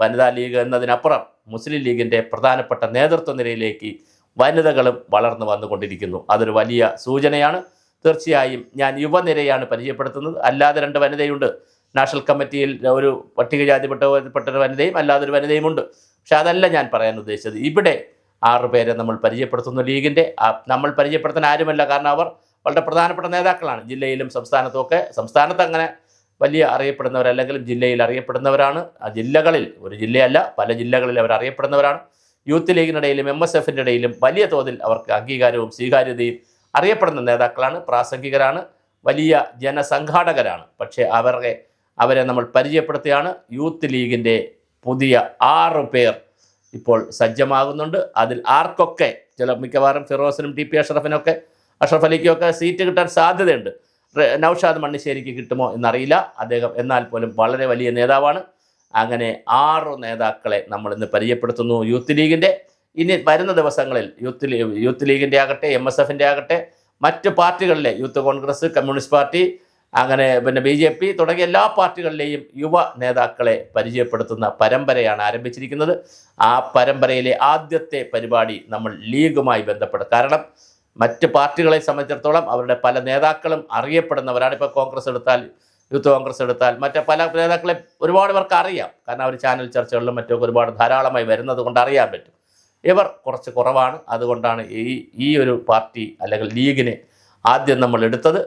വനിതാ ലീഗ് എന്നതിനപ്പുറം മുസ്ലിം ലീഗിൻ്റെ പ്രധാനപ്പെട്ട നേതൃത്വ നിരയിലേക്ക് വനിതകളും വളർന്നു വന്നുകൊണ്ടിരിക്കുന്നു. അതൊരു വലിയ സൂചനയാണ്. തീർച്ചയായും ഞാൻ യുവനിരയാണ് പരിചയപ്പെടുത്തുന്നത്. അല്ലാതെ 2 വനിതയുണ്ട്. നാഷണൽ കമ്മിറ്റിയിൽ ഒരു പട്ടികജാതിപ്പെട്ട ഒരു വനിതയും അല്ലാതൊരു വനിതയുമുണ്ട്. പക്ഷെ അതല്ല ഞാൻ പറയാൻ ഉദ്ദേശിച്ചത്. ഇവിടെ 6 പേരെ നമ്മൾ പരിചയപ്പെടുത്തുന്നു. ലീഗിൻ്റെ നമ്മൾ പരിചയപ്പെടുത്താൻ ആരുമല്ല, കാരണം അവർ വളരെ പ്രധാനപ്പെട്ട നേതാക്കളാണ്. ജില്ലയിലും സംസ്ഥാനത്തും ഒക്കെ. സംസ്ഥാനത്ത് അങ്ങനെ വലിയ അറിയപ്പെടുന്നവരല്ലെങ്കിലും ജില്ലയിൽ അറിയപ്പെടുന്നവരാണ്. ആ ജില്ലകളിൽ, ഒരു ജില്ലയല്ല പല ജില്ലകളിൽ അവർ അറിയപ്പെടുന്നവരാണ്. യൂത്ത് ലീഗിനിടയിലും MSFൻ്റെ ഇടയിലും വലിയ തോതിൽ അവർക്ക് അംഗീകാരവും സ്വീകാര്യതയും അറിയപ്പെടുന്ന നേതാക്കളാണ്. പ്രാസംഗികരാണ്, വലിയ ജനസംഘാടകരാണ്. പക്ഷേ അവരെ നമ്മൾ പരിചയപ്പെടുത്തുകയാണ്. യൂത്ത് ലീഗിൻ്റെ പുതിയ 6 പേർ ഇപ്പോൾ സജ്ജമാകുന്നുണ്ട്. അതിൽ ആർക്കൊക്കെ മിക്കവാറും ഫിറോസിനും TP അഷ്റഫിനൊക്കെ, അഷ്റഫ് അലിക്കൊക്കെ സീറ്റ് കിട്ടാൻ സാധ്യതയുണ്ട്. നൗഷാദ് മണ്ണിശ്ശേരിക്ക് കിട്ടുമോ എന്നറിയില്ല. അദ്ദേഹം എന്നാൽ പോലും വളരെ വലിയ നേതാവാണ്. അങ്ങനെ 6 നേതാക്കളെ നമ്മൾ ഇന്ന് പരിചയപ്പെടുത്തുന്നു യൂത്ത് ലീഗിൻ്റെ. ഇനി വരുന്ന ദിവസങ്ങളിൽ യൂത്ത് ലീഗിൻ്റെ ആകട്ടെ, MSFൻ്റെ ആകട്ടെ, മറ്റ് പാർട്ടികളിലെ യൂത്ത് കോൺഗ്രസ്, കമ്മ്യൂണിസ്റ്റ് പാർട്ടി, അങ്ങനെ പിന്നെ BJP തുടങ്ങിയ എല്ലാ പാർട്ടികളിലെയും യുവ നേതാക്കളെ പരിചയപ്പെടുത്തുന്ന പരമ്പരയാണ് ആരംഭിച്ചിരിക്കുന്നത്. ആ പരമ്പരയിലെ ആദ്യത്തെ പരിപാടി നമ്മൾ ലീഗുമായി ബന്ധപ്പെടും. കാരണം മറ്റ് പാർട്ടികളെ സംബന്ധിച്ചിടത്തോളം അവരുടെ പല നേതാക്കളും അറിയപ്പെടുന്നവരാണ്. ഇപ്പോൾ കോൺഗ്രസ് എടുത്താൽ, യൂത്ത് കോൺഗ്രസ് എടുത്താൽ, മറ്റ് പല നേതാക്കളെ ഒരുപാട് പേർക്ക് അറിയാം. കാരണം അവർ ചാനൽ ചർച്ചകളിലും മറ്റൊക്കെ ഒരുപാട് ധാരാളമായി വരുന്നത് കൊണ്ട് അറിയാൻ പറ്റും. ഇവർ കുറച്ച് കുറവാണ്. അതുകൊണ്ടാണ് ഈ ഒരു പാർട്ടി അല്ലെങ്കിൽ ലീഗിനെ ആദ്യം നമ്മൾ എടുത്തത്.